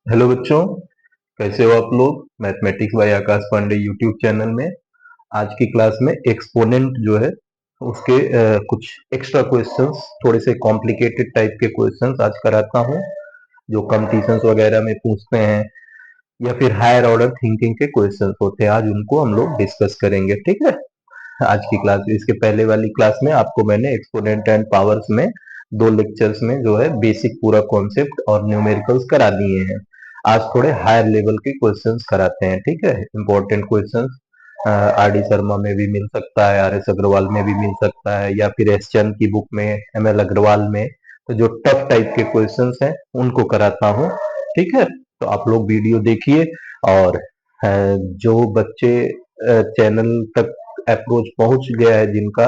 Hello बच्चों, कैसे हो आप लोग। Mathematics by Aakash Pandey YouTube channel में आज की क्लास में एक्सपोनेंट जो है उसके कुछ एक्स्ट्रा क्वेश्चंस, थोड़े से कॉम्प्लिकेटेड टाइप के क्वेश्चंस आज कराता हूँ, जो कंपटीशंस वगैरह में पूछते हैं या फिर हायर ऑर्डर थिंकिंग के क्वेश्चंस होते हैं। आज उनको हम लोग डिस्कस करेंगे, ठीक है। आज की क्लास, इसके पहले वाली क्लास में आपको मैंने एक्सपोनेंट एंड पावर्स में दो लेक्चर्स में जो है बेसिक पूरा कॉन्सेप्ट और न्यूमेरिकल्स करा दिए हैं। आज थोड़े हायर लेवल के क्वेश्चंस कराते हैं, ठीक है। Important questions R D Sharma में भी मिल सकता है, आर एस अग्रवाल में भी मिल सकता है, या फिर एस चंद की बुक में, एम एल अग्रवाल में। तो जो टफ टाइप के क्वेश्चंस हैं उनको कराता हूँ, ठीक है। तो आप लोग वीडियो देखिए, और जो बच्चे चैनल तक अप्रोच पहुंच गया है जिनका,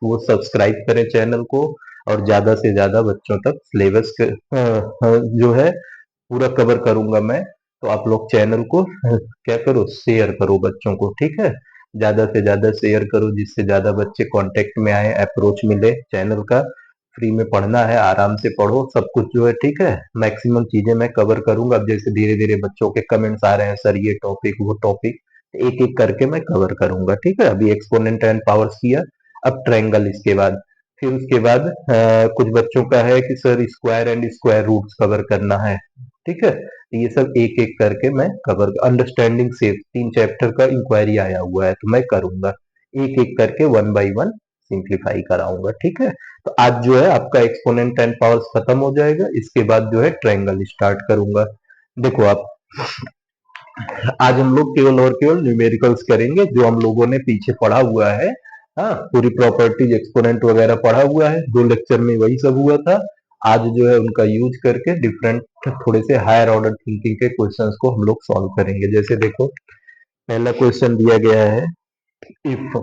वो सब्सक्राइब करें चैनल को, और ज्यादा से ज्यादा बच्चों तक सिलेबस जो है पूरा कवर करूंगा मैं। तो आप लोग चैनल को क्या करो, शेयर करो बच्चों को, ठीक है। ज्यादा से ज्यादा शेयर करो, जिससे ज्यादा बच्चे कांटेक्ट में आए, अप्रोच मिले चैनल का। फ्री में पढ़ना है, आराम से पढ़ो, सब कुछ जो है, ठीक है। मैक्सिमम चीजें मैं कवर करूंगा। अब जैसे धीरे धीरे बच्चों के कमेंट्स आ रहे हैं, सर ये टॉपिक वो टॉपिक, एक एक करके मैं कवर करूंगा, ठीक है। अभी एक्सपोनेंट एंड पावर्स किया, अब ट्रायंगल इसके बाद। फिर उसके बाद कुछ बच्चों का है कि sir square and square roots cover करना है, ठीक है। तो ये सब एक एक करके मैं कवर, अंडरस्टैंडिंग शेप 3 चैप्टर का इंक्वायरी आया हुआ है, तो मैं करूंगा एक एक करके, वन बाय वन सिंप्लीफाई कराऊंगा, ठीक है। तो आज जो है आपका एक्सपोनेंट एंड पावर्स खत्म हो जाएगा, इसके बाद जो है ट्रायंगल स्टार्ट करूंगा। देखो आप, आज हम लोग केवल और केवल न्यूमेरिकल्स करेंगे, जो हम लोगों ने पीछे पढ़ा हुआ है। हाँ, पूरी प्रॉपर्टीज एक्सपोनेंट वगैरह पढ़ा हुआ है, 2 लेक्चर में वही सब हुआ था। आज जो है उनका यूज करके डिफरेंट, थोड़े से हायर ऑर्डर थिंकिंग के क्वेश्चंस को हम लोग सॉल्व करेंगे। जैसे देखो, पहला क्वेश्चन दिया गया है, इफ,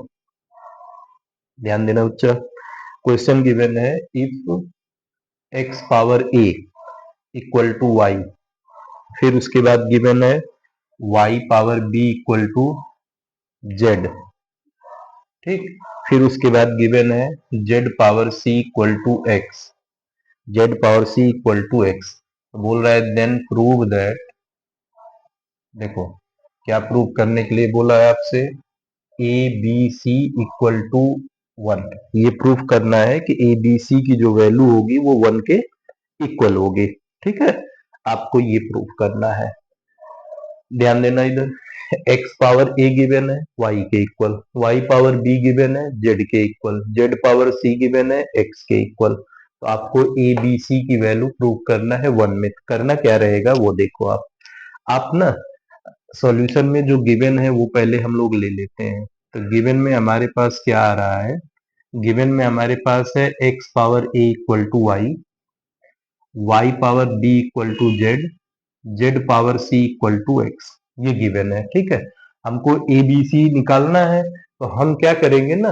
ध्यान देना बच्चा। क्वेश्चन गिवन है, if x power a equal to y. फिर उसके बाद गिवन है y power b equal to z, ठीक। फिर उसके बाद गिवन है z power c equal to x, z power c equal to x. बोल रहा है देन प्रूव दैट, देखो क्या प्रूव करने के लिए बोला है आपसे, a b c equal to 1। ये प्रूव करना है कि ए बी सी की जो वैल्यू होगी वो 1 के इक्वल होगी, ठीक है। आपको ये प्रूव करना है। ध्यान देना इधर, x पावर a गिवन है y के equal, y power b given है z के equal, z power c given है x के इक्वल। तो आपको a b c की वैल्यू प्रूव करना है 1 में। करना क्या रहेगा वो देखो आप ना, सॉल्यूशन में जो गिवन है वो पहले हम लोग ले लेते हैं। तो गिवन में हमारे पास क्या आ रहा है, गिवन में हमारे पास है x power a equal to y, y power b equal to z, z power c equal to x. ये गिवन है, ठीक है। हमको ए बी सी निकालना है, तो हम क्या करेंगे ना,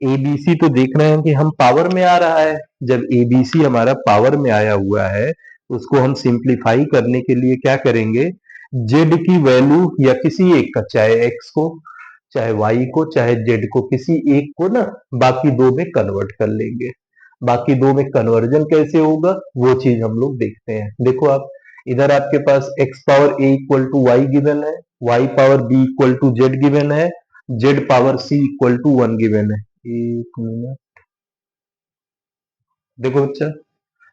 ए बी सी तो देख रहे हैं कि हम पावर में आ रहा है। जब ए बी सी हमारा पावर में आया हुआ है, तो उसको हम सिंप्लीफाई करने के लिए क्या करेंगे, जेड की वैल्यू या किसी एक का, चाहे एक्स को, चाहे वाई को, चाहे जेड को, किसी एक को ना बाकी दो में कन्वर्ट कर लेंगे। बाकी दो में कन्वर्जन कैसे होगा वो चीज हम लोग देखते हैं। देखो आप, इधर आपके पास x power a equal to y given है, y power b equal to z given है, z power c equal to 1 गिवन है। एक मिनट, देखो बच्चा,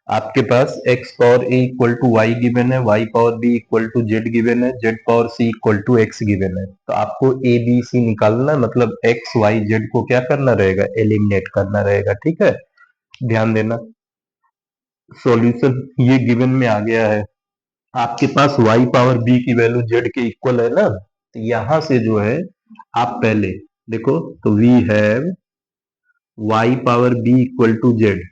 आपके पास x power a equal to y given है, y power b equal to z given है, z power c equal to x given है। तो आपको a b c निकालना, मतलब x y z को क्या करना रहेगा, एलिमिनेट करना रहेगा, ठीक है। ध्यान देना, सॉल्यूशन ये गिवन में आ गया है। आपके पास y पावर b की वैल्यू z के इक्वल है ना, तो यहां से जो है आप पहले देखो, तो we have y power b equal to z,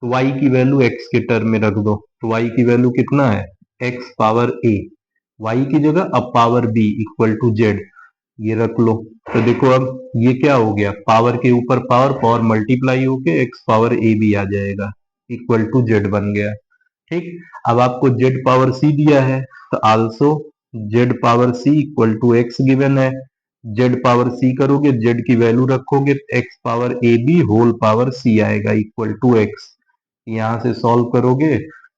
तो y की वैल्यू x के टर्म में रख दो। तो y की वैल्यू कितना है, x पावर a, y की जगह अब power b equal to z, ये रख लो। तो देखो अब ये क्या हो गया, पावर के ऊपर पावर, पावर मल्टीप्लाई होके x पावर a भी आ जाएगा, इक्वल टू जेड बन गया, ठीक। अब आपको z पावर c दिया है, तो also z power c equal to x given है। z पावर c करोगे, z की वैल्यू रखोगे, x power a b whole power c आएगा, इक्वल टू एक्स। यहां से सॉल्व करोगे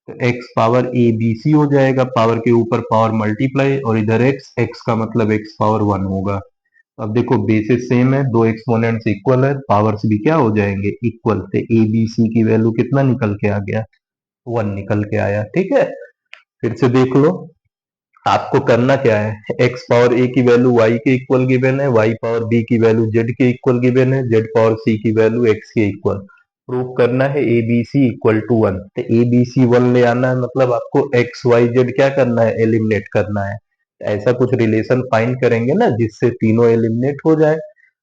तो x power a b c हो जाएगा, पावर के ऊपर पावर मल्टीप्लाई, और इधर एक्स, एक्स का मतलब एक्स पावर 1 होगा। अब देखो बेसिस सेम है, दो एक्सपोनेंट्स इक्वल है, पावर्स भी क्या हो जाएंगे, इक्वल। तो ए बी सी की वैल्यू कितना निकल के आ गया, 1 निकल के आया। ठीक है, फिर से देख लो, आपको करना क्या है, एक्स पावर ए की वैल्यू वाई के इक्वल गिवन है, वाई पावर बी की वैल्यू जेड के इक्वल गिवन है, जेड पावर सी की वैल्यू एक्स के इक्वल। प्रूव करना है a b c equal to 1। तो ए बी सी 1 ले आना है, मतलब आपको एक्स वाई जेड क्या करना है, एलिमिनेट करना है। ऐसा कुछ रिलेशन फाइंड करेंगे ना जिससे तीनों एलिमिनेट हो जाए।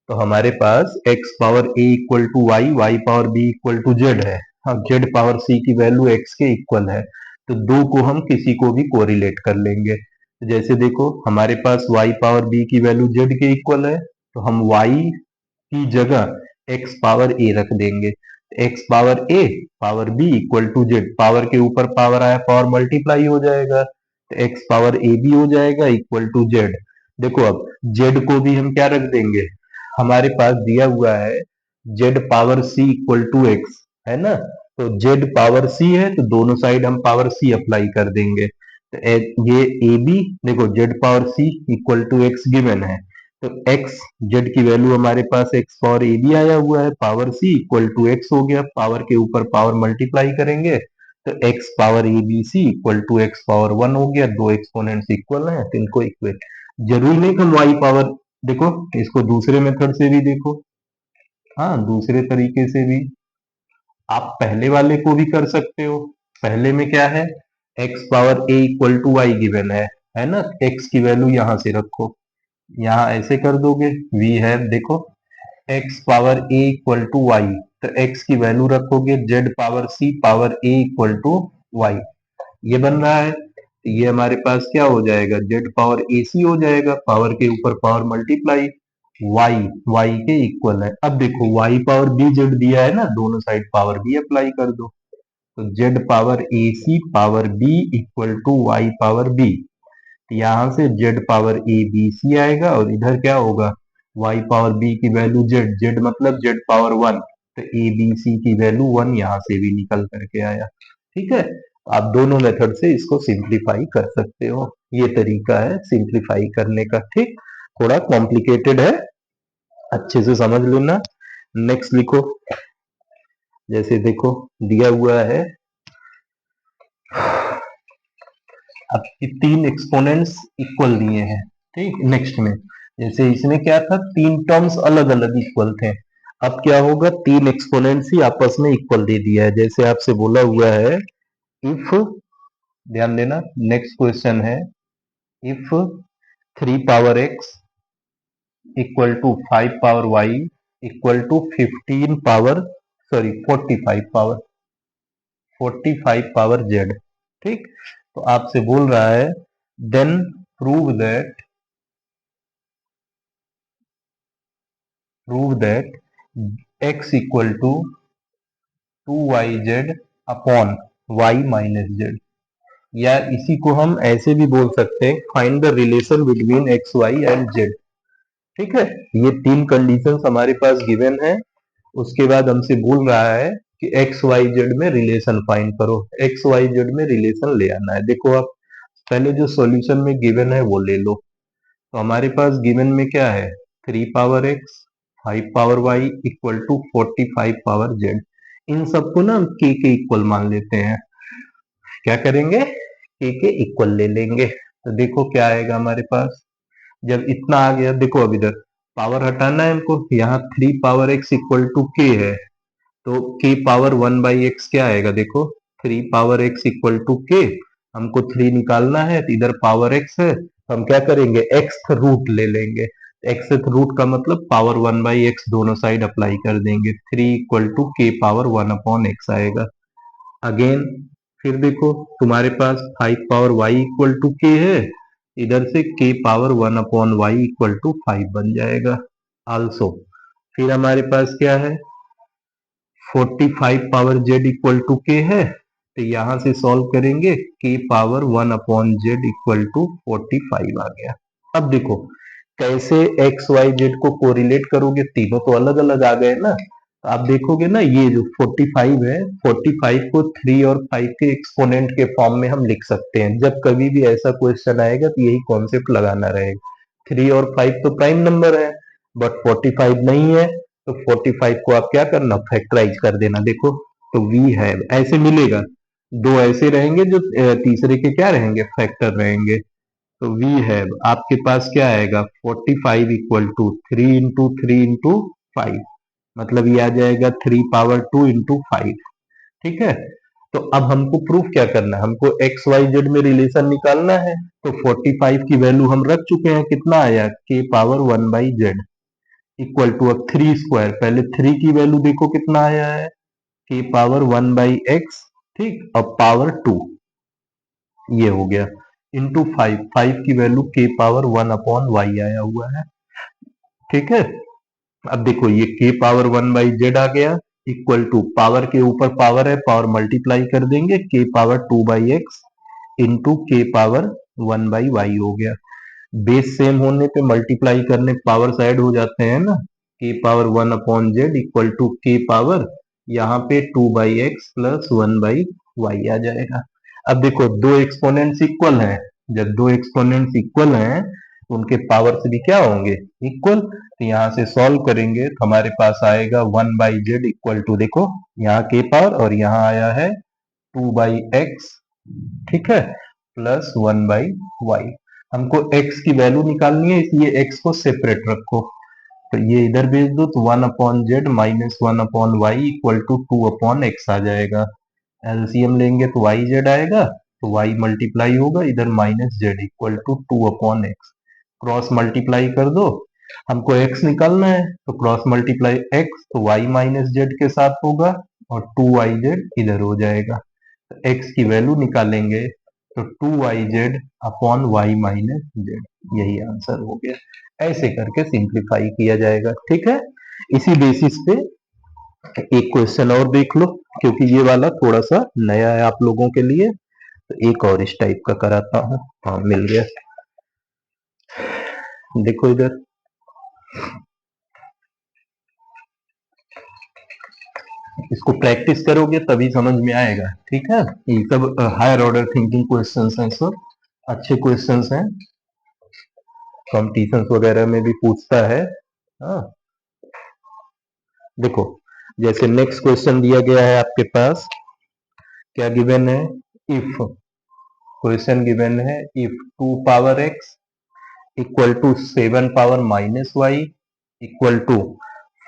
तो हमारे पास x power a equal to y, y power b equal to z है। अब जेड पावर सी की वैल्यू एक्स के इक्वल है, तो दो को हम किसी को भी कोरिलेट कर लेंगे। जैसे देखो हमारे पास y पावर b की वैल्यू z के इक्वल है, तो हम y की जगह x पावर a रख देंगे। x power a power b equal to z, power के ऊपर पावर आया, पावर मल्टीप्लाई हो जाएगा, तो x पावर a भी हो जाएगा इक्वल टू z। देखो अब z को भी हम क्या रख देंगे, हमारे पास दिया हुआ है z power c equal to x, है ना। तो z पावर c है, तो दोनों साइड हम पावर c अप्लाई कर देंगे। तो ये ए बी, देखो z power c equal to x given है, तो एक्स, जेड की वैल्यू हमारे पास एक्स पावर ए बी आया हुआ है, power c equal to x हो गया, पावर के ऊपर पावर मल्टीप्लाई करेंगे, तो x power a b c equal to x power 1 हो गया। दो एक्सपोनेंट्स इक्वल हैं तो इनको इक्वेट, जरूरी नहीं कि हम वाई पावर, देखो इसको दूसरे मेथड से भी देखो, हाँ दूसरे तरीके से भी आप पहले वाले को भी कर सकते हो। पहले में क्या है, x power a equal to y given है ना, एक्स की वैल्यू यहां से रखो, यहाँ ऐसे कर दोगे, वी है देखो x power a equal to y, तो एक्स की वैल्यू रखोगे z power c power a equal to y, ये बन रहा है। तो ये हमारे पास क्या हो जाएगा, जेड पावर ए सी हो जाएगा, पावर के ऊपर पावर मल्टीप्लाई, वाई, वाई के इक्वल है। अब देखो वाई पावर बी जेड दिया है ना, दोनों साइड पावर बी अप्लाई कर दो, तो z power a c power b equal to y power b. यहां से z power a b c आएगा, और इधर क्या होगा, वाई पावर बी की वैल्यू जेड, जेड मतलब जेड पावर 1, तो ए बी सी की वैल्यू 1 यहां से भी निकल करके आया। ठीक है, आप दोनों मेथड से इसको सिंप्लीफाई कर सकते हो, ये तरीका है सिंप्लीफाई करने का। ठीक, थोड़ा कॉम्प्लिकेटेड है, अच्छे से समझ लेना। नेक्स्ट लिखो, जैसे देखो दिया हुआ है, आपकी तीन एक्सपोनेंट्स इक्वल दिए हैं। ठीक, नेक्स्ट में जैसे इसमें क्या था, तीन टर्म्स अलग अलग इक्वल थे, अब क्या होगा, तीन एक्सपोनेंट्स ही आपस में इक्वल दे दिया है। जैसे आपसे बोला हुआ है, इफ, ध्यान देना नेक्स्ट क्वेश्चन है, if 3 power x equal to 5 power y equal to 15 power, sorry 45 power, 45 power z. ठीक, तो आपसे बोल रहा है, then prove that, prove that x equal to 2yz upon y minus z, या इसी को हम ऐसे भी बोल सकते हैं, find the relation between x y and z. ठीक है, ये तीन कंडीशंस हमारे पास गिवन है, उसके बाद हमसे बोल रहा है कि एक्स वाई जेड में रिलेशन फाइंड करो, एक्स वाई जेड में रिलेशन ले आना है। देखो आप पहले जो सॉल्यूशन में गिवन है वो ले लो, तो हमारे पास गिवन में क्या है, 3 power x, 5 power y equal to 45 power z. इन सबको ना हम के इक्वल मान लेते हैं, क्या करेंगे, के इक्वल ले लेंगे। तो देखो क्या आएगा हमारे पास, जब इतना आ गया, देखो अब इधर पावर हटाना है हमको, यहाँ 3 power x equal to k है, तो के पावर 1 बाई एक्स क्या आएगा, देखो 3 पावर एक्स इक्वल टू के, हमको 3 निकालना है, तो इधर पावर एक्स है, तो हम क्या करेंगे, एक्स रूट ले लेंगे। एक्स रूट का मतलब पावर 1 बाई एक्स दोनों साइड अप्लाई कर देंगे, 3 equal to k power 1 upon x आएगा। अगेन फिर देखो तुम्हारे पास 5 power y equal to k है, इधर से k power 1 upon y equal to 5 बन जाएगा आल्सो। फिर हमारे पास क्या है, 45 power z equal to k है, तो यहां से सॉल्व करेंगे, k power 1 upon z equal to 45 आ गया। अब देखो कैसे एक्स वाई जेड को कोरिलेट करोगे, तीनों तो अलग अलग आ गए ना, आप देखोगे ना, ये जो 45 है, 45 को 3 और 5 के एक्सपोनेंट के फॉर्म में हम लिख सकते हैं। जब कभी भी ऐसा क्वेश्चन आएगा तो यही कॉन्सेप्ट लगाना रहेगा। 3 और 5 तो प्राइम नंबर है, बट 45 नहीं है, तो 45 को आप क्या करना, फैक्टराइज कर देना। देखो, तो वी है ऐसे मिलेगा, दो ऐसे रहेंगे जो तीसरे के क्या रहेंगे, फैक्टर रहेंगे। तो वी है आपके पास क्या आएगा, 45 इक्वल टू 3 इंटू 3 इंटू 5, मतलब ये आ जाएगा 3 पावर 2 इंटू 5। ठीक है, तो अब हमको प्रूफ क्या करना है, हमको एक्स वाई जेड में रिलेशन निकालना है। तो 45 की वैल्यू हम रख चुके हैं, कितना आया, k power 1/z equal to, अब 3 स्क्वायर, पहले 3 की वैल्यू देखो कितना आया है, k पावर 1/x, ठीक, अब पावर 2, ये हो गया, इंटू 5, 5 की वैल्यू k पावर 1/y आया हुआ है। ठीक है, अब देखो ये k पावर 1/z आ गया, इक्वल टू, पावर के ऊपर पावर है, पावर मल्टीप्लाई कर देंगे, k power 2/x into k power 1/y हो गया। बेस सेम होने पे मल्टीप्लाई करने पावर साइड हो जाते हैं ना, k power 1/z equal to k power, यहाँ पे 2/x प्लस 1/y आ जाएगा। अब देखो दो एक्सपोनेंट्स इक्वल हैं, जब दो एक्सपोनेंट्स इक्वल हैं तो उनके पावर्स भी क्या होंगे, इक्वल। तो यहाँ से सॉल्व करेंगे तो हमारे पास आएगा 1/z इक्वल टू, देखो यहाँ के पावर और यहाँ आया है 2/x, ठीक है, प्लस 1/y। हमको x की वैल्यू निकालनी है, इसलिए x को सेपरेट रखो, तो ये इधर भेज दो, तो 1/z minus 1/y equal to 2/x आ जाएगा। एलसीएम लेंगे तो वाई जेड आएगा, तो वाई मल्टीप्लाई होगा, इधर minus z equal to 2/x, cross multiply कर दो, हमको x निकालना है, तो क्रॉस मल्टीप्लाई x, तो y माइनस जेड के साथ होगा, और 2yz इधर हो जाएगा। तो x की वैल्यू निकालेंगे तो 2yz/y माइनस जेड, यही आंसर हो गया। ऐसे करके सिंप्लीफाई किया जाएगा। ठीक है, इसी बेसिस पे एक क्वेश्चन और देख लो, क्योंकि ये वाला थोड़ा सा नया है आप लोगों के लिए, तो एक और इस टाइप का कराता हूँ। हाँ, मिल गया, देखो इधर, इसको प्रैक्टिस करोगे तभी समझ में आएगा। ठीक है, ये सब हायर ऑर्डर थिंकिंग क्वेश्चंस हैं, सब अच्छे क्वेश्चंस हैं, कॉम्पिटिशंस वगैरह में भी पूछता है। हाँ, देखो, जैसे नेक्स्ट क्वेश्चन दिया गया है आपके पास, क्या गिवन है, इफ, क्वेश्चन गिवन है, if 2 power x equal to 7 power equal to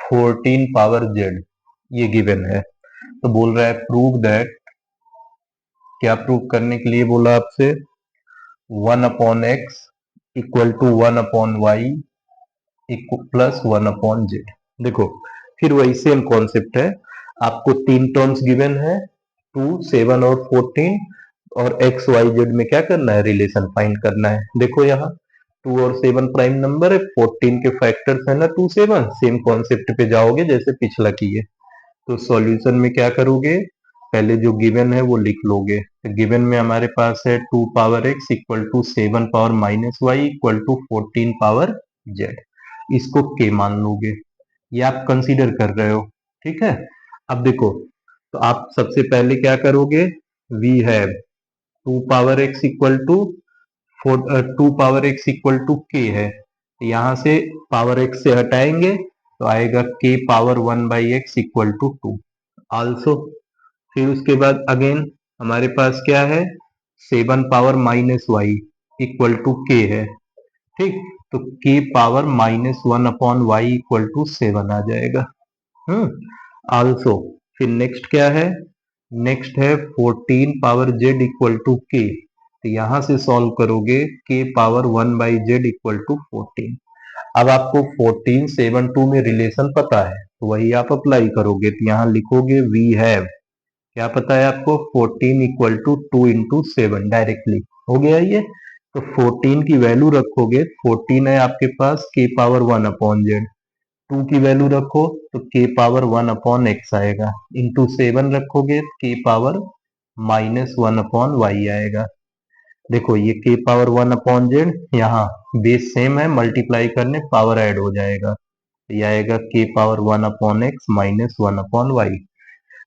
14 power z, ये गिवन है। तो बोल रहा है प्रूव दैट, क्या प्रूव करने के लिए बोला आपसे, 1/x equal to 1/y plus 1/z। देखो, फिर वही सेम कॉन्सेप्ट है, आपको तीन टर्म्स गिवन है, 2, 7 और 14, और एक्स वाई जेड में क्या करना है, रिलेशन फाइंड करना है। देखो यहाँ 2 और 7 प्राइम नंबर है, 14 के फैक्टर्स है ना 2, 7, सेम कॉन्सेप्ट पे जाओगे जैसे पिछला किए। तो सॉल्यूशन में क्या करोगे, पहले जो गिवन है वो लिख लोगे। तो गिवन में हमारे पास है 2 power x equal to 7 power equal to 14 power z, इसको k मान लोगे, ये आप कंसीडर कर रहे हो। ठीक है, अब देखो, तो आप सबसे पहले क्या करोगे, we have 2 power x equal to 2 power x equal to k है, यहां से पावर x से हटाएंगे तो आएगा k power 1/x equal to 2 also. फिर उसके बाद अगेन हमारे पास क्या है, 7 पावर-y इक्वल टू k है, ठीक, तो k power -1/y equal to 7 आ जाएगा। आल्सो, फिर नेक्स्ट क्या है, नेक्स्ट है 14 पावर-z इक्वल टू k, तो यहां से सॉल्व करोगे, k power 1/z equal to 14। अब आपको 14, 7, 2 में रिलेशन पता है, तो वही आप अप्लाई करोगे, तो यहाँ लिखोगे वी हैव, क्या पता है आपको, 14 इक्वल टू 2 इंटू 7, डायरेक्टली हो गया ये। तो 14 की वैल्यू रखोगे, 14 है आपके पास k पावर 1/z, 2 की वैल्यू रखो तो k पावर 1/x आएगा, इंटू 7 रखोगे k पावर -1/y आएगा। देखो ये k पावर 1/z, यहाँ बेस सेम है, मल्टीप्लाई करने पावर ऐड हो जाएगा, यह आएगा k power 1/x minus 1/y।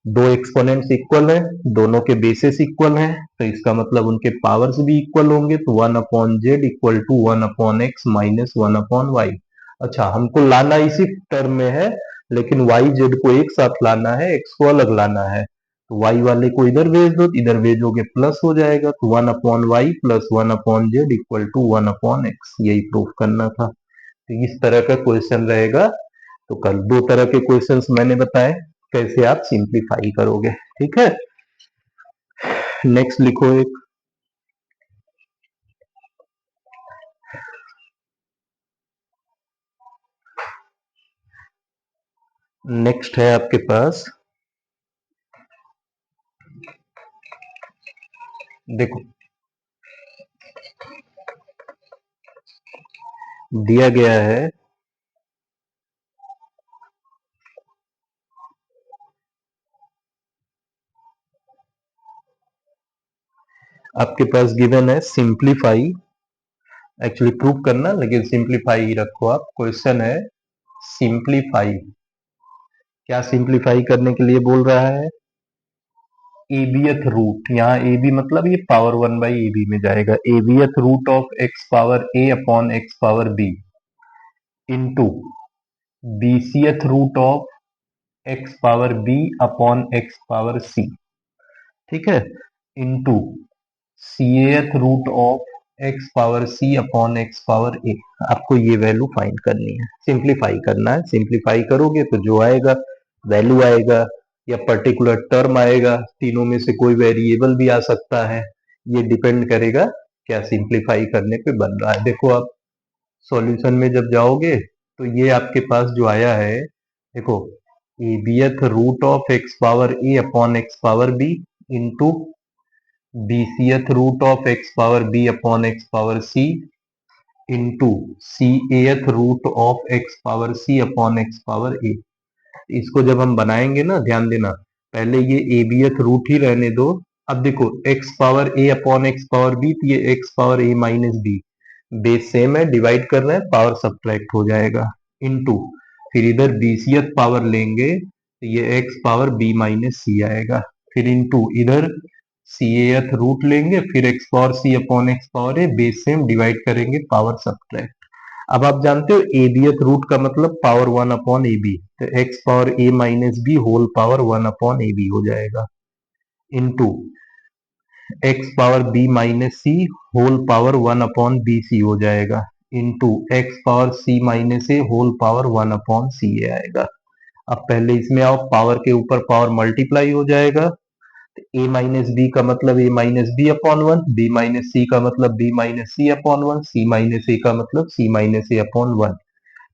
दो एक्सपोनेंट्स इक्वल है, दोनों के बेसिस इक्वल हैं, तो इसका मतलब उनके पावर्स भी इक्वल होंगे, तो 1/z equal to 1/x minus 1/y। अच्छा, हमको लाना इसी टर्म में है, लेकिन वाई जेड को एक साथ लाना है, एक्स को अलग लाना है, तो वाई वाले को इधर भेज दो, इधर भेजोगे प्लस हो जाएगा, तो 1/y plus 1/z equal to 1/x। यही प्रूफ करना था। तो इस तरह का क्वेश्चन रहेगा। तो कल दो तरह के क्वेश्चंस मैंने बताए, कैसे आप सिंप्लीफाई करोगे। ठीक है, नेक्स्ट लिखो एक। नेक्स्ट है आपके पास, देखो दिया गया है आपके पास गिवन है सिंप्लीफाई, एक्चुअली प्रूव करना, लेकिन सिंप्लीफाई ही रखो आप। क्वेश्चन है सिंप्लीफाई, क्या सिंप्लीफाई करने के लिए बोल रहा है? एबीएथ रूट, यहाँ ए बी मतलब ये पावर 1/ab में जाएगा। Abth root of x power a upon x power b into bcth root of x power b upon x power c, ठीक है, into cth root of x power c upon x power a। आपको ये value find करनी है, simplify करना है। Simplify करोगे तो जो आएगा वैल्यू आएगा या पर्टिकुलर टर्म आएगा, तीनों में से कोई वेरिएबल भी आ सकता है, ये डिपेंड करेगा क्या सिंप्लीफाई करने पे बन रहा है। देखो आप सॉल्यूशन में जब जाओगे तो ये आपके पास जो आया है, देखो abth root of x power a upon x power b into bcth root of x power b upon x power c into cth root of x power c upon x power a. इसको जब हम बनाएंगे ना, ध्यान देना, पहले ये a B एथ रूट ही रहने दो। अब देखो x power a upon x power B, तो ये x power a minus B, base same है, डिवाइड कर रहे हैं, पावर सब्ट्रैक्ट हो जाएगा, इनटू फिर इधर बीसीएथ पावर लेंगे तो ये एक्स पावर बी माइनस सी आएगा, फिर इनटू इधर सी एथ रूट लेंगे, फिर x power c upon x power ए, बेस सेम, डिवाइड करेंगे, पावर सब्ट्रैक्ट। अब आप जानते हो ए बी एथ रूट का मतलब पावर 1/ab, तो x power a minus b whole power 1/ab हो जाएगा, into x power b minus c whole power 1/bc हो जाएगा, into x power c minus a whole power 1/ca आएगा। अब पहले इसमें आओ, पावर के ऊपर पावर मल्टीप्लाई हो जाएगा, ए माइनस बी का मतलब a minus b upon one, b minus c का मतलब b minus c upon one, c minus a का मतलब c minus a upon one.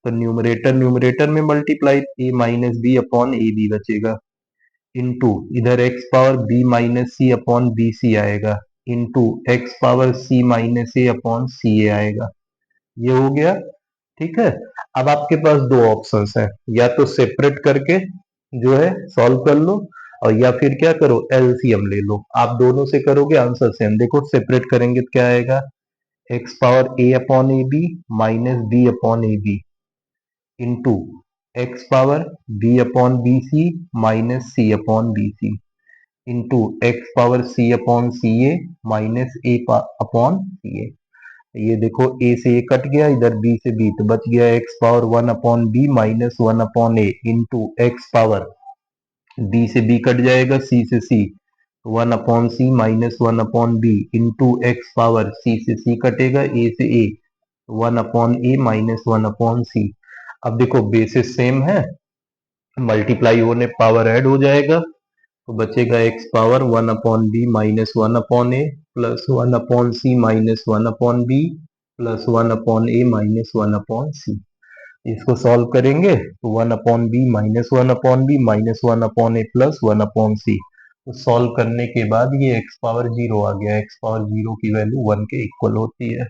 तो न्यूमरेटर न्यूमरेटर में multiply, a minus b upon a b बचेगा, into इधर x power b minus c upon b c आएगा, into x power c minus a upon c a आएगा। ये हो गया, ठीक है। अब आपके पास दो ऑप्शंस हैं, या तो सेपरेट करके जो है सॉल्व कर लो, और या फिर क्या करो, एलसीएम ले लो। आप दोनों से करोगे आंसर सेम। देखो सेपरेट करेंगे तो क्या आएगा, x power a upon a b minus b upon a b into x power b upon b c minus c upon b c into x power c upon c a minus a upon c a. ये देखो ए से ए cut गया, इधर B से B, तो बच गया x power 1/b minus 1/a into x power b से बी कट जाएगा, सी से c, 1/c minus 1/b into x power c से सी कटेगा, ए से ए, 1/a माइनस 1/c। अब देखो बेसिस सेम है, मल्टीप्लाई होने पावर ऐड हो जाएगा, तो बचेगा x power 1/b minus 1/a plus 1/c minus 1/b plus 1/a minus 1/c। इसको सॉल्व करेंगे तो 1/b minus 1/b minus 1/a plus 1/c। तो सॉल्व करने के बाद ये एक्स पावर जीरो आ गया, एक्स पावर जीरो की वैल्यू 1 के इक्वल होती है।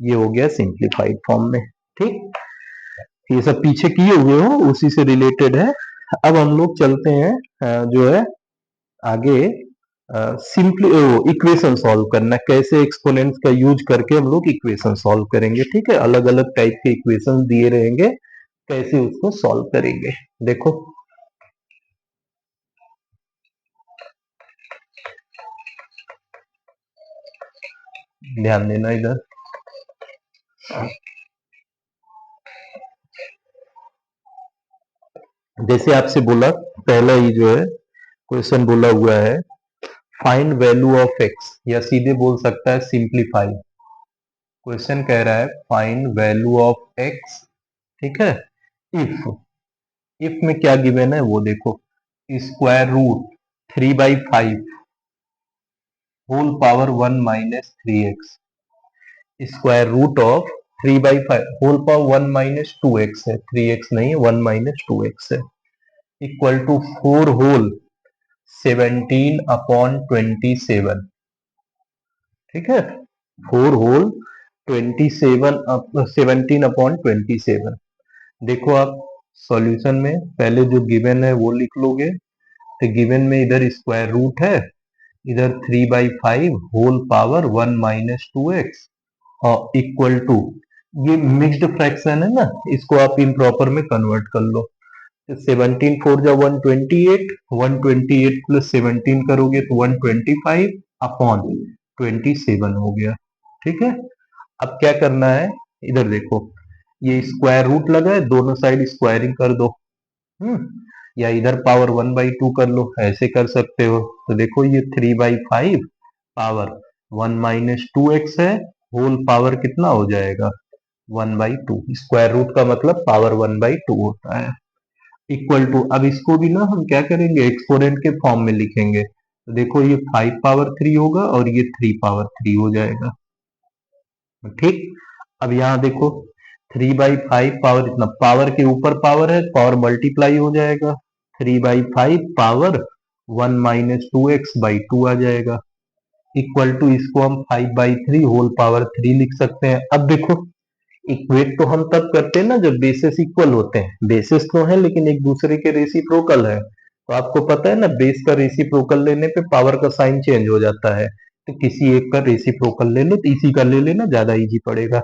ये हो गया सिंप्लीफाइड फॉर्म में। ठीक, ये सब पीछे किए हुए हो उसी से रिलेटेड है। अब हम लोग चलते हैं जो है आगे, सिंपली इक्वेशन सॉल्व करना, कैसे एक्सपोनेंट्स का यूज करके हम लोग इक्वेशन सॉल्व करेंगे। ठीक है, अलग अलग टाइप के इक्वेशन दिए रहेंगे, कैसे उसको सॉल्व करेंगे। देखो ध्यान देना इधर। जैसे आपसे बोला, पहला ही जो है क्वेश्चन बोला हुआ है फाइंड वैल्यू ऑफ एक्स, या सीधे बोल सकता है सिंप्लीफाई। क्वेश्चन कह रहा है फाइंड वैल्यू ऑफ एक्स, ठीक है। इफ इफ में क्या गिवन है वो देखो, square root 3/5 whole power 1 - 3x, square root of 3/5 whole power 1 - 2x है, 3x नहीं है, 1 - 2x है, इक्वल टू 4 होल 17/27, ठीक है। 4 होल 17/27। देखो आप सॉल्यूशन में पहले जो गिवन है वो लिख लोगे, तो गिवन में इधर स्क्वायर रूट है, इधर 3/5 होल पावर 1 - 2x और इक्वल टू, ये मिक्स्ड फ्रैक्शन है ना, इसको आप इम्प्रॉपर में कन्वर्ट कर लो। तो 17 4 जा 128, 128 प्लस 17 करोगे तो 125/27 हो गया, ठीक है। अब क्या करना है, इधर देखो, ये स्क्वायर रूट लगा है, दोनों साइड स्क्वायरिंग कर दो। या इधर पावर 1/2 कर लो, ऐसे कर सकते हो। तो देखो ये 3/5 पावर 1 - 2x है, होल पावर कितना हो जाएगा 1/2। स्क्वायर रूट का मतलब पावर 1/2 होता है, इक्वल टू। अब इसको भी ना हम क्या करेंगे, एक्सपोनेंट के फॉर्म में लिखेंगे। तो देखो ये 5 पावर 3 होगा और ये 3 पावर 3 हो जाएगा, ठीक। अब यहाँ देखो 3/5 पावर, इतना पावर के ऊपर पावर है, पावर मल्टीप्लाई हो जाएगा, 3/5 पावर 1 - 2x/2 आ जाएगा, इक्वल टू, इसको हम 5/3 होल पावर 3 लिख सकते हैं। अब देखो इक्वेट तो हम तब करते हैं ना जब बेसिस इक्वल होते हैं, बेसिस तो है लेकिन एक दूसरे के रेसिप्रोकल है, तो आपको पता है ना बेस का रेसिप्रोकल लेने पे पावर का साइन चेंज हो जाता है। तो किसी एक का रेसिप्रोकल ले लो, तो इसी का ले लेना, ज्यादा इजी पड़ेगा।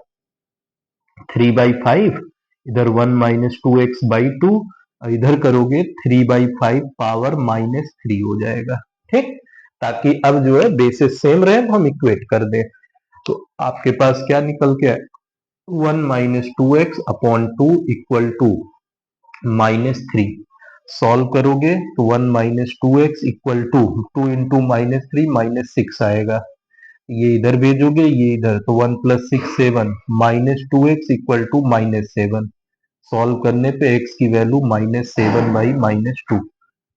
3/5 इधर 1 - 2x/2, इधर करोगे 3/5 पावर -3 हो जाएगा, ठीक। ताकि अब जो है बेसिस सेम रहे तो हम इक्वेट कर दें। तो आपके पास क्या निकल के आए, 1 - 2x/2 इक्वल टू -3। सॉल्व करोगे तो 1 - 2x इक्वल टू 2 इंटू -3 -6 आएगा, ये इधर भेजोगे ये इधर, तो 1 + 6 7, -2x इक्वल टू -7। सॉल्व करने पे x की वैल्यू -7/-2,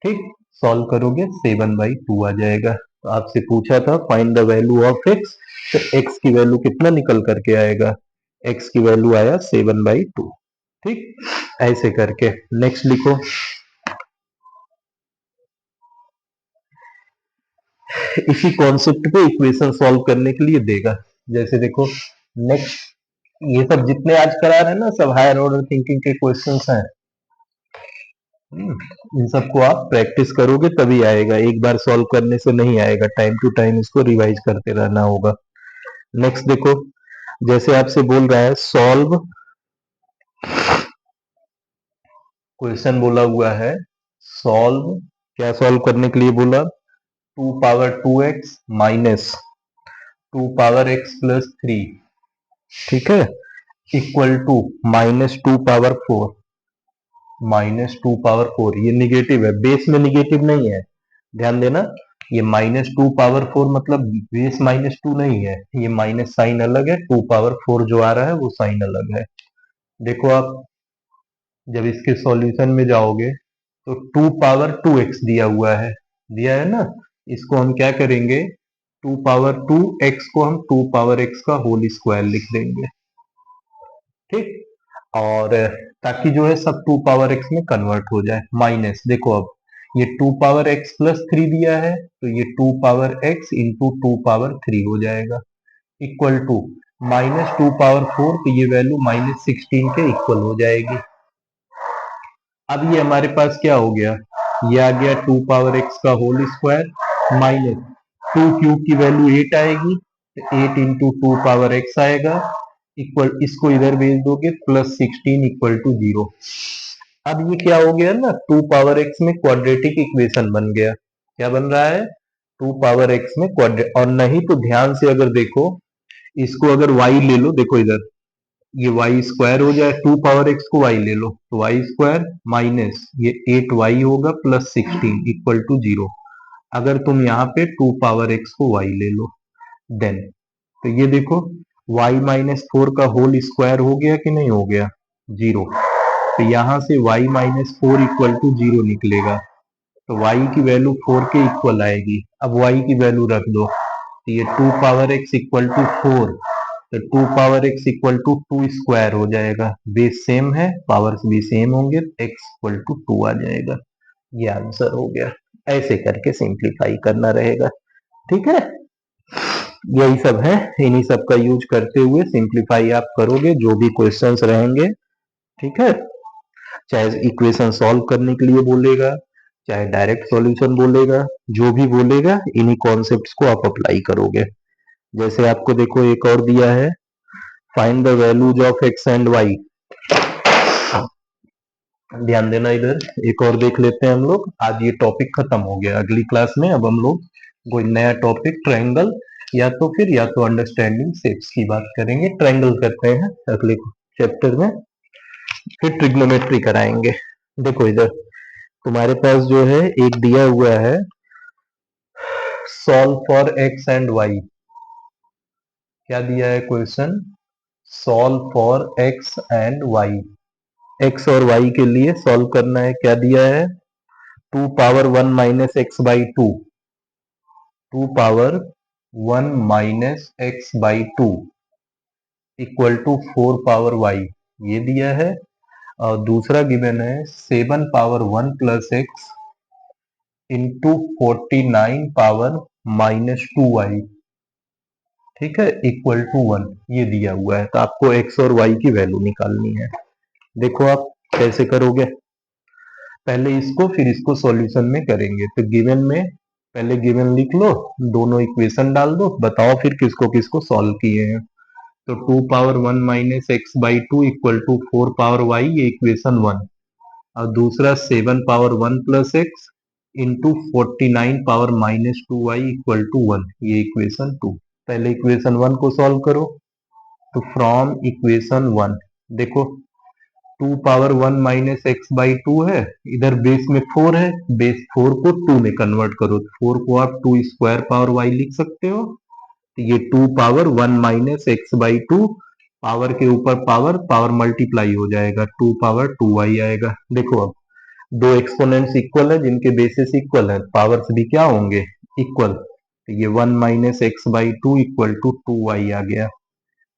ठीक। सॉल्व करोगे 7/2 आ जाएगा। तो आपसे पूछा था find the value of x, तो x की वैल्यू कितना निकल करके आएगा, x की वैल्यू आया 7/2, ठीक। ऐसे करके नेक्स्ट लिखो। इसी कॉन्सेप्ट पे इक्वेशन सॉल्व करने के लिए देगा। जैसे देखो नेक्स्ट, ये सब जितने आज करा रहे हैं ना, सब हायर ऑर्डर थिंकिंग के क्वेश्चंस हैं। इन सबको आप प्रैक्टिस करोगे तभी आएगा, एक बार सॉल्व करने से नहीं आएगा, टाइम टू टाइम इसको रिवाइज करते रहना होगा। नेक्स्ट देखो, जैसे आपसे बोल रहा है सॉल्व, क्वेश्चन बोला हुआ है सॉल्व, क्या सॉल्व करने के लिए बोला, 2 power 2x minus 2 power x plus 3, ठीक है, इक्वल टू -2 पावर 4, -2 पावर 4, ये निगेटिव है, बेस में निगेटिव नहीं है, ध्यान देना। ये -2 पावर 4 मतलब बेस -2 नहीं है, ये माइनस साइन अलग है, 2 पावर 4 जो आ रहा है वो साइन अलग है। देखो आप जब इसके सॉल्यूशन में जाओगे तो 2 पावर 2x दिया है ना, इसको हम क्या करेंगे, 2 पावर 2x को हम 2 पावर x का होल स्क्वायर लिख देंगे, ठीक। और ताकि जो है सब 2 पावर x में कन्वर्ट हो जाए। माइनस देखो, अब ये 2 पावर x प्लस 3 दिया है, तो ये 2 पावर x इंटू 2 पावर 3 हो जाएगा, इक्वल टू -2 पावर 4, तो ये वैल्यू -16 के इक्वल हो जाएगी। अब ये हमारे पास क्या हो गया, ये आ गया 2 पावर x का होल स्क्वायर माइनस 2 क्यूब की वैल्यू 8 आएगी, तो 8 इंटू 2 पावर x आएगा, इक्वल, इसको इधर भेज दोगे +16 इक्वल टू 0। अब ये क्या हो गया ना, 2 पावर x में क्वाड्रेटिक इक्वेशन बन गया। क्या बन रहा है, 2 पावर x में क्वाड्रेटिक। और नहीं तो ध्यान से अगर देखो, इसको अगर y ले लो, देखो इधर ये वाई स्क्वायर हो जाए, 2 पावर एक्स को वाई ले लो तो वाई स्क्वायर माइनस ये 8y होगा +16 इक्वल टू 0। अगर तुम यहाँ पे 2 पावर एक्स को वाई ले लो देन, तो ये देखो y-4 का होल स्क्वायर हो गया कि नहीं हो गया, 0। तो यहां से y-4 इक्वल टू 0 निकलेगा, तो y की वैल्यू 4 के इक्वल आएगी। अब y की वैल्यू रख दो, तो ये 2 पावर x इक्वल टू 4, तो 2 power x equal to 2 square हो जाएगा। बेस सेम है, पावर्स भी सेम होंगे, x इक्वल टू 2 आ जाएगा। ये आंसर हो गया। ऐसे करके सिंप्लीफाई करना रहेगा, ठीक है। यही सब है, इन्हीं सब का यूज करते हुए सिंप्लीफाई आप करोगे जो भी क्वेश्चंस रहेंगे, ठीक है। चाहे इक्वेशन सॉल्व करने के लिए बोलेगा, चाहे डायरेक्ट सॉल्यूशन बोलेगा, जो भी बोलेगा इन्हीं कॉन्सेप्ट्स को आप अप्लाई करोगे। जैसे आपको देखो एक और दिया है, find the values of x and y. ध्यान देना, इधर एक और देख लेते हैं हम लोग। आज ये टॉपिक खत्म हो गया, अगली क्लास में अब हम लोग कोई नया टॉपिक ट्रायंगल या तो अंडरस्टैंडिंग शेप्स की बात करेंगे। ट्रायंगल करते हैं अगले चैप्टर में, फिर ट्रिग्नोमेट्री कराएंगे। देखो इधर तुम्हारे पास जो है एक दिया हुआ है, solve for x and y. क्या दिया है question, solve for x and y. X और वाई के लिए सॉल्व करना है। क्या दिया है, 2 power 1 minus x by 2, 2 power 1 minus x by 2 equal to 4 power y, ये दिया है। और दूसरा गिवन है 7 power 1 plus x into 49 power -2y, ठीक है, इक्वल टू 1, ये दिया हुआ है। तो आपको एक्स और वाई की वैल्यू निकालनी है। देखो आप कैसे करोगे, पहले इसको फिर इसको सॉल्यूशन में करेंगे। तो गिवन में पहले गिवन लिख लो, दोनों इक्वेशन डाल दो, बताओ फिर किसको किसको सॉल्व किए हैं। तो 2 power 1 minus x by 2 equal to 4 power y, ये इक्वेशन 1। और दूसरा 7 power 1 plus x into 49 power -2y equal to 1, ये इक्वेशन 2। पहले इक्वेशन 1 को सॉल्व करो, तो फ्रॉम इक्वेशन 1 देखो 2 पावर 1 माइनस एक्स बाई 2 है, इधर बेस में 4 है, बेस 4 को 2 में कन्वर्ट करो, तो 4 को आप 2 स्क्वायर पावर वाई लिख सकते हो। तो ये 2 power 1 minus x by 2, power के ऊपर पावर, पावर मल्टीप्लाई हो जाएगा, 2 पावर 2y आएगा। देखो अब दो एक्सपोनेंट्स इक्वल है, जिनके बेसिस इक्वल है, पावर्स भी क्या होंगे, इक्वल। तो ये 1 minus x by 2 equal to 2y आ गया।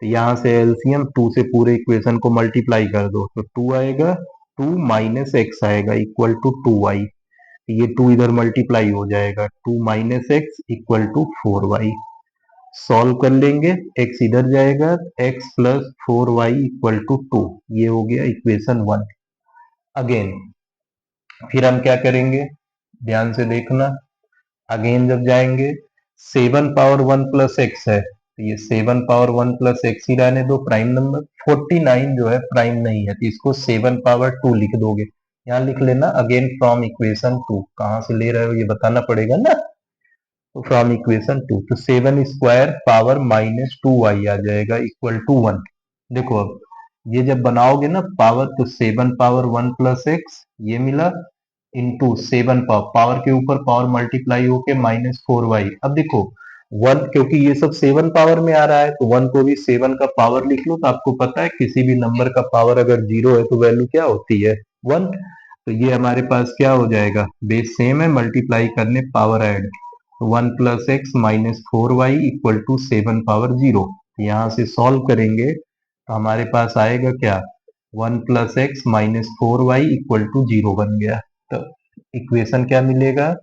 तो यहाँ से एलसीएम 2 से पूरे इक्वेशन को मल्टीप्लाई कर दो, तो 2 आएगा, 2 माइनस एक्स आएगा इक्वल टू 2y। ये 2 इधर मल्टीप्लाई हो जाएगा, 2 minus x equal to 4y। Solve कर लेंगे, x इधर जाएगा, x plus 4y equal to 2, ये हो गया इक्वेशन 1। अगेन फिर हम क्या करेंगे, ध्यान से देखना। अगेन जब जाएंगे, 7 पावर 1 प्लस एक्स है, तो ये 7 पावर 1 प्लस एक्स ही रहने दो प्राइम नंबर। 49 जो है प्राइम नहीं है, तो इसको 7 पावर 2 लिख दोगे। यहाँ लिख लेना अगेन फ्रॉम इक्वेशन 2, कहां से ले रहे हो ये बताना पड़ेगा ना। तो फ्रॉम इक्वेशन 2, तो 7 स्क्वायर पावर -2y आ जाएगा इक्वल टू 1। देखो अब ये जब बनाओगे ना पावर, तो 7 पावर 1 प्लस एक्स ये मिला, इंटू 7 पावर, पावर के ऊपर पावर मल्टीप्लाई होके -4y। अब देखो 1, क्योंकि ये सब 7 पावर में आ रहा है, तो 1 को भी 7 का पावर लिख लो। तो आपको पता है किसी भी नंबर का पावर अगर 0 है तो वैल्यू क्या होती है, 1। तो ये हमारे पास क्या हो जाएगा, बेस सेम है, मल्टीप्लाई करने power add, 1 plus x minus 4y equal to 7 power 0। यहाँ से सॉल्व करेंगे तो हमारे पास आएगा क्या, 1 plus x minus 4y equal to 0 बन गया। तो इक्वेशन क्या मिलेगा,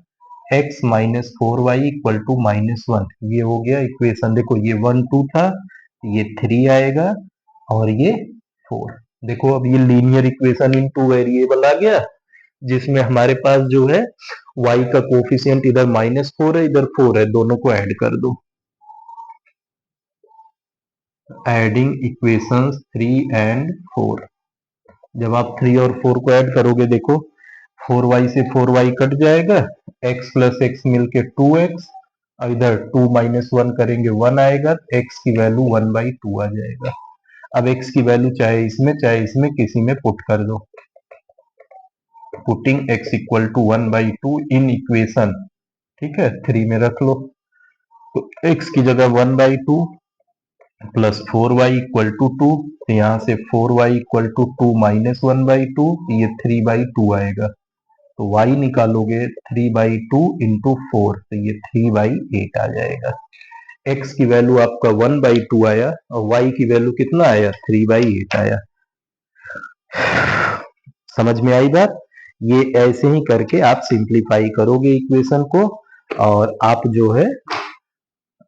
x minus 4y equal to -1, ये हो गया इक्वेशन। देखो ये 1 2 था, ये 3 आएगा, और ये 4। देखो अब ये linear equation in two variable आ गया, जिसमें हमारे पास जो है y का कोफिशियंट इधर -4 है, इधर 4 है, दोनों को ऐड कर दो। Adding equations 3 and 4। जब आप 3 और 4 को ऐड करोगे, देखो 4y से 4y कट जाएगा, x प्लस एक्स मिलके 2x, और इधर 2 माइनस 1 करेंगे 1 आएगा, x की वैल्यू 1/2 आ जाएगा। अब x की वैल्यू चाहे इसमें किसी में पुट कर दो। Putting x equal to 1/2 in equation, ठीक है, 3 में रख लो। तो x की जगह 1/2 प्लस 4y इक्वल टू 2, तो यहाँ से 4y इक्वल टू 2 माइनस 1/2, ये 3/2 आएगा। तो y निकालोगे 3/2 इंटू 4, तो ये 3/8 आ जाएगा। x की वैल्यू आपका 1/2 आया और y की वैल्यू कितना आया, 3/8 आया। समझ में आई बात? ये ऐसे ही करके आप सिंप्लीफाई करोगे इक्वेशन को, और आप जो है,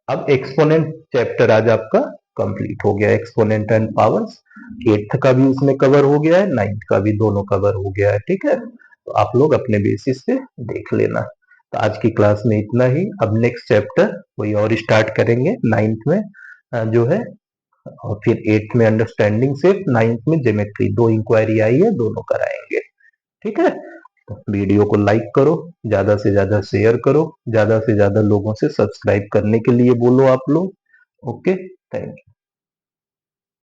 अब एक्सपोनेंट चैप्टर आज आपका कंप्लीट हो गया। एक्सपोनेंट एंड पावर्स 8th का भी उसमें कवर हो गया है, 9th का भी, दोनों कवर हो गया है, ठीक है। तो आप लोग अपने बेसिस पे देख लेना। तो आज की क्लास में इतना ही। अब नेक्स्ट चैप्टर कोई और स्टार्ट करेंगे 9th में जो है, और फिर 8th में अंडरस्टैंडिंग सेट, 9th में ज्योमेट्री। 2 इंक्वायरी आई है, दोनों कराएंगे, ठीक है। तो वीडियो को लाइक करो, ज्यादा से ज्यादा शेयर करो, ज्यादा से ज्यादा लोगों से सब्सक्राइब करने के लिए बोलो आप लोग। Okay, thank you.